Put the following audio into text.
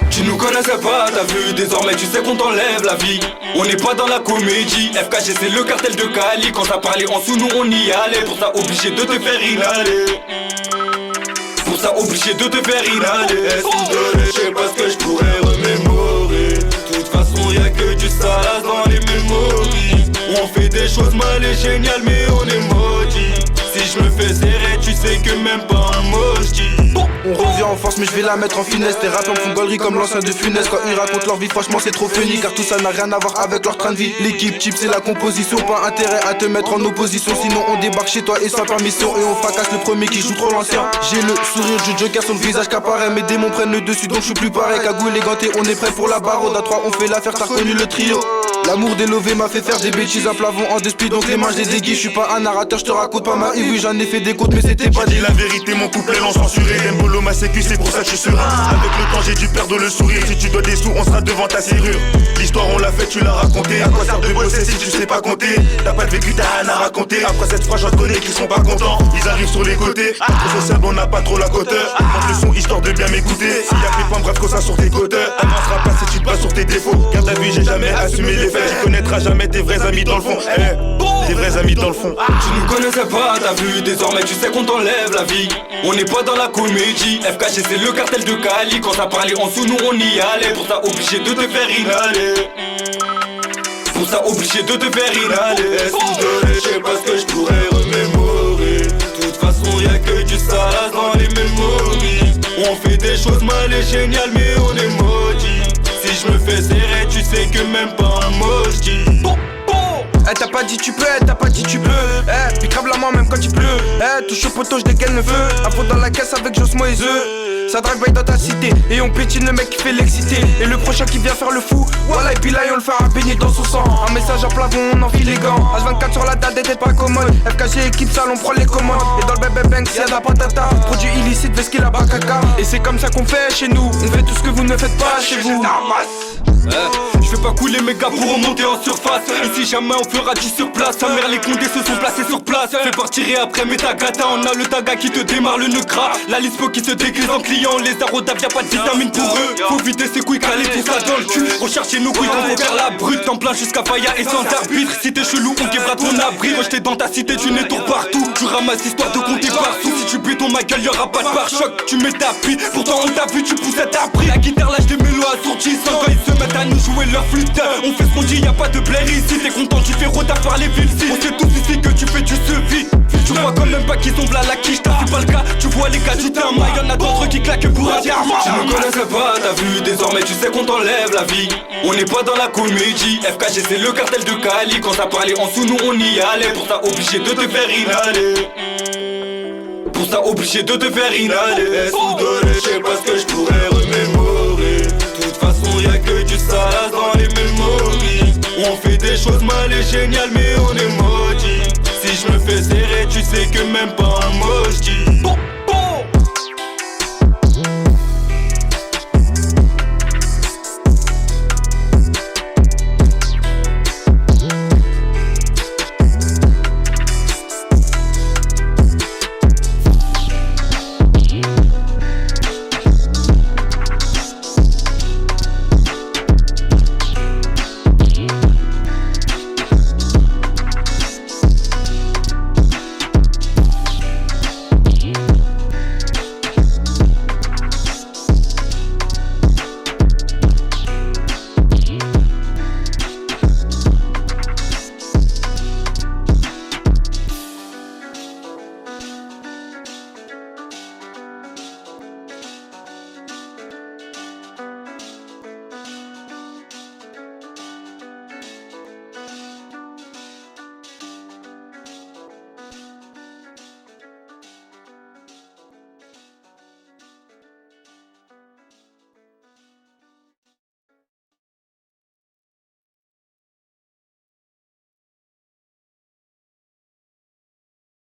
Tu nous connaissais pas, t'as vu, désormais tu sais qu'on t'enlève la vie. On n'est pas dans la comédie, FKG c'est le cartel de Cali. Quand ça parlait en sous, nous on y allait. Pour ça obligé de te faire inhaler. Pour ça obligé de te faire inhaler. Je sais pas ce que je pourrais remémorer. De toute façon y'a que du sale dans les mémories. On fait des choses mal et géniales mais on est maudit. Si je me fais serrer, tu sais que même pas un mot j'dis. On revient en force mais je vais la mettre en finesse. Tes rappeurs font gaulerie comme l'ancien de Funès. Quand ils racontent leur vie franchement c'est trop funny. Car tout ça n'a rien à voir avec leur train de vie. L'équipe type c'est la composition. Pas intérêt à te mettre en opposition. Sinon on débarque chez toi et sans permission. Et on fracasse le premier qui joue trop l'ancien. J'ai le sourire du Joker sur le visage qu'apparaît. Mes démons prennent le dessus donc je suis plus pareil. Cagoule et ganté, on est prêt pour la barre. À 3 on fait l'affaire, t'as reconnu le trio. L'amour des lovés m'a fait faire des bêtises. Un plavon en despit donc les mains je les aiguise. Je suis pas un narrateur, je te raconte pas ma vie. Oui j'en ai fait des côtes mais c'était pas dit la vérité, mon couplet l'ont censuré. Dembolo m'a sécu, c'est pour ça que je suis serein. Avec le temps j'ai dû perdre le sourire. Si tu dois des sous on sera devant ta serrure. L'histoire on l'a fait, tu l'as raconté. À quoi sert de bosser si tu sais pas compter? T'as pas de vécu, t'as rien à raconter. Après cette fois j'en connais qui sont pas contents. Ils arrivent sur les côtés. Entre ce on n'a pas trop la coteur. Monte le son histoire de bien m'écouter. S'il y a des points bref que ça sur tes coteurs. T'avanceras pas si tu te bases sur tes défauts. Car t'as vu j'ai jamais assumé les faits. Tu connaîtras jamais tes vrais amis dans le fond. Tes vrais amis dans le fond. Tu nous connaissais pas, t'as vu, désormais tu sais qu'on t'enlève la vie. On n'est pas dans la comédie, FKG c'est le cartel de Cali. Quand ça parlait en sous, nous on y allait. Pour ça obligé de te faire inhaler. Pour ça obligé de te faire inhaler. Je sais pas ce que je pourrais remémorer. De toute façon y'a que du sale dans les mémories. On fait des choses mal et géniales mais on est maudit. Si je me fais serrer, tu sais que même pas un mot j'dis. T'as pas dit tu peux, t'as pas dit tu peux. Puis crève la main même quand il pleut. Touche au poteau, je dégaine le feu. Info dans la caisse avec Joss Moïse. Ça drive by dans ta cité. Et on pétine le mec qui fait l'excité. Et le prochain qui vient faire le fou. Voilà, et puis là, on le fera baigner dans son sang. Un message à plafond, on enfile les gants. H24 sur la date, des têtes pas commode. FKG, équipe sale, on prend les commandes. Et dans le bébé bang, s'il y a de la patata. Produit illicite, vesquille la bacaka. Et c'est comme ça qu'on fait chez nous. On fait tout ce que vous ne faites pas chez vous. Je fais pas couler mes gars pour remonter en surface. Ici jamais on fera 10 sur place. Sa mère les condés se sont placés sur place. Fais partir et après Metagata. On a le taga qui te démarre le nœud gras. La lispo qui se déguise en client. Les arodaves y'a pas de vitamine pour eux. Faut vider ses couilles, caler tout ça dans le cul. Rechercher nos couilles, on faire la brute. En plein jusqu'à Faya et sans arbitre. Si t'es chelou on québrera ton abri. Rejeté dans ta cité tu n'es tour partout. Tu ramasses histoire de compter partout. Si tu béton ma gueule y'aura pas de pare-choc. Tu mets ta pile, pourtant on t'a vu tu poussais ta prise. La guitare lâche des mélos assourdissants. Quand ils se mettent à nous jouer leur flûte. On fait ce qu'on dit, y'a pas de blaire ici. T'es content, tu fais retard par les villes. On sait tous ici que tu fais du sevi. Tu vois quand même pas qu'ils sont v'là la quiche. C'est pas le cas, tu vois les gars du terme. Y'en a d'autres qui claquent pour un diamant. Tu me connaissais pas, t'as vu, désormais tu sais qu'on t'enlève la vie. On n'est pas dans la comédie, FKG c'est le cartel de Cali. Quand ça parlait en sous, nous on y allait. Pour ça obligé de te faire inhaler. Pour ça obligé de te faire inhaler. Je sais pas ce que je pourrais remémorer. De toute façon y'a que du sale dans les mémories. On fait des choses mal et géniales mais on est maudit. Si je me fais serrer tu sais que même pas